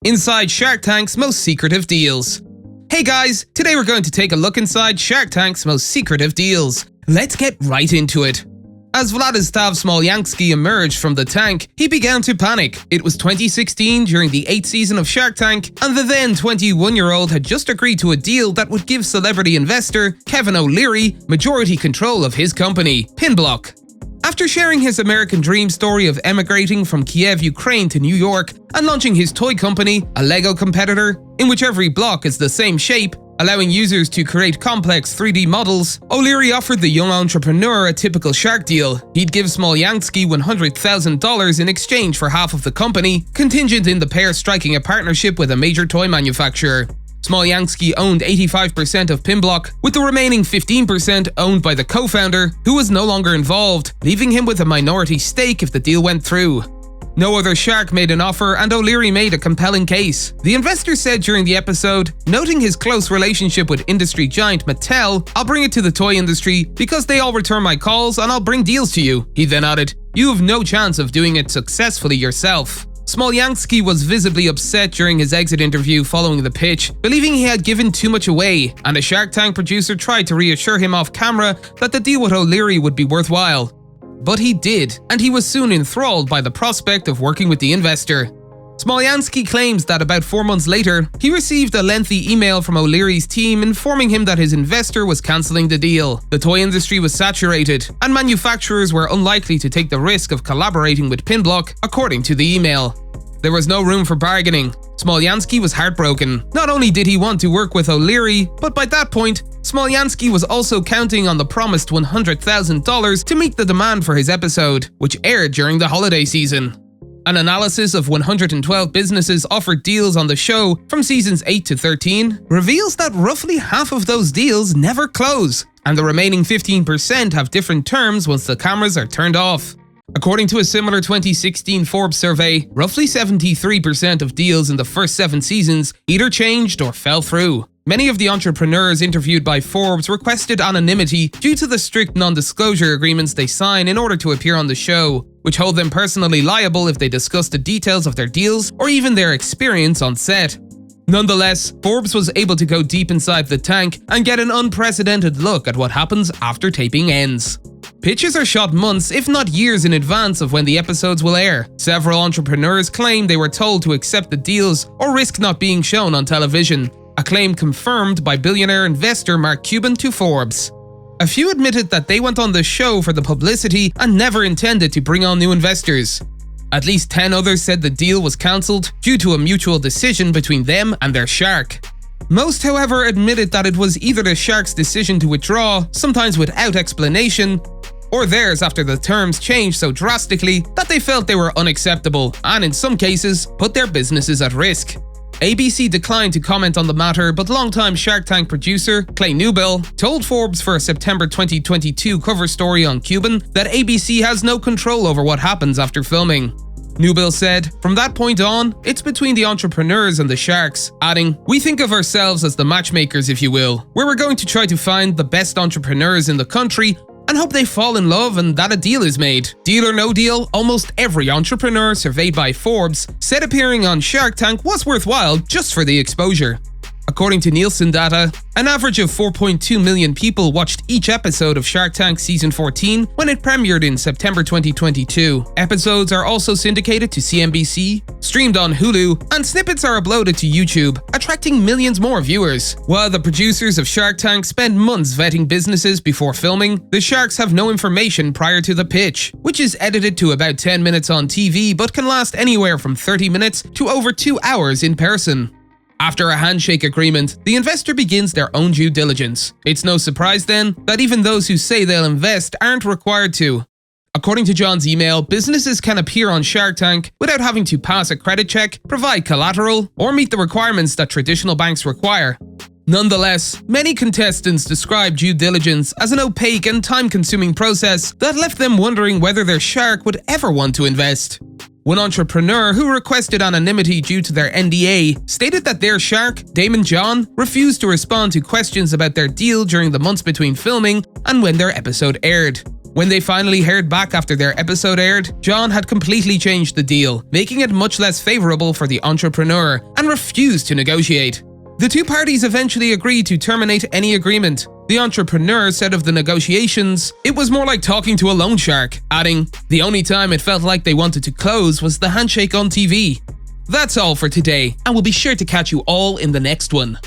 Inside Shark Tank's most secretive deals. Hey guys, today we're going to take a look inside Shark Tank's most secretive deals. Let's get right into it. As Vladislav Smolyansky emerged from the tank, he began to panic. It was 2016 during the 8th season of Shark Tank, and the then 21-year-old had just agreed to a deal that would give celebrity investor Kevin O'Leary majority control of his company, Pinblock. After sharing his American dream story of emigrating from Kiev, Ukraine to New York and launching his toy company, a Lego competitor, in which every block is the same shape, allowing users to create complex 3D models, O'Leary offered the young entrepreneur a typical shark deal. He'd give Smolyansky $100,000 in exchange for half of the company, contingent in the pair striking a partnership with a major toy manufacturer. Smolyansky owned 85% of Pinblock, with the remaining 15% owned by the co-founder, who was no longer involved, leaving him with a minority stake if the deal went through. No other shark made an offer, and O'Leary made a compelling case. The investor said during the episode, noting his close relationship with industry giant Mattel, "I'll bring it to the toy industry because they all return my calls and I'll bring deals to you." He then added, "You have no chance of doing it successfully yourself." Smolyansky was visibly upset during his exit interview following the pitch, believing he had given too much away, and a Shark Tank producer tried to reassure him off camera that the deal with O'Leary would be worthwhile. But he did, and he was soon enthralled by the prospect of working with the investor. Smolyansky claims that about 4 months later, he received a lengthy email from O'Leary's team informing him that his investor was cancelling the deal. The toy industry was saturated, and manufacturers were unlikely to take the risk of collaborating with Pinblock, according to the email. There was no room for bargaining. Smolyansky was heartbroken. Not only did he want to work with O'Leary, but by that point, Smolyansky was also counting on the promised $100,000 to meet the demand for his episode, which aired during the holiday season. An analysis of 112 businesses offered deals on the show from seasons 8 to 13 reveals that roughly half of those deals never close, and the remaining 15% have different terms once the cameras are turned off. According to a similar 2016 Forbes survey, roughly 73% of deals in the first 7 seasons either changed or fell through. Many of the entrepreneurs interviewed by Forbes requested anonymity due to the strict non-disclosure agreements they sign in order to appear on the show, which hold them personally liable if they discuss the details of their deals or even their experience on set. Nonetheless, Forbes was able to go deep inside the tank and get an unprecedented look at what happens after taping ends. Pitches are shot months, if not years, in advance of when the episodes will air. Several entrepreneurs claim they were told to accept the deals or risk not being shown on television, a claim confirmed by billionaire investor Mark Cuban to Forbes. A few admitted that they went on the show for the publicity and never intended to bring on new investors. At least 10 others said the deal was cancelled due to a mutual decision between them and their shark. Most, however, admitted that it was either the shark's decision to withdraw, sometimes without explanation, or theirs after the terms changed so drastically that they felt they were unacceptable and, in some cases, put their businesses at risk. ABC declined to comment on the matter, but longtime Shark Tank producer Clay Newbill told Forbes for a September 2022 cover story on Cuban that ABC has no control over what happens after filming. Newbill said, "From that point on, it's between the entrepreneurs and the sharks," adding, "We think of ourselves as the matchmakers, if you will, where we're going to try to find the best entrepreneurs in the country and hope they fall in love and that a deal is made." Deal or no deal, almost every entrepreneur surveyed by Forbes said appearing on Shark Tank was worthwhile just for the exposure. According to Nielsen data, an average of 4.2 million people watched each episode of Shark Tank Season 14 when it premiered in September 2022. Episodes are also syndicated to CNBC, streamed on Hulu, and snippets are uploaded to YouTube, attracting millions more viewers. While the producers of Shark Tank spend months vetting businesses before filming, the sharks have no information prior to the pitch, which is edited to about 10 minutes on TV but can last anywhere from 30 minutes to over 2 hours in person. After a handshake agreement, the investor begins their own due diligence. It's no surprise then that even those who say they'll invest aren't required to. According to John's email, businesses can appear on Shark Tank without having to pass a credit check, provide collateral, or meet the requirements that traditional banks require. Nonetheless, many contestants describe due diligence as an opaque and time-consuming process that left them wondering whether their shark would ever want to invest. One entrepreneur who requested anonymity due to their NDA stated that their shark, Damon John, refused to respond to questions about their deal during the months between filming and when their episode aired. When they finally heard back after their episode aired, John had completely changed the deal, making it much less favorable for the entrepreneur, and refused to negotiate. The two parties eventually agreed to terminate any agreement. The entrepreneur said of the negotiations, "It was more like talking to a loan shark," adding, "The only time it felt like they wanted to close was the handshake on TV." That's all for today, and we'll be sure to catch you all in the next one.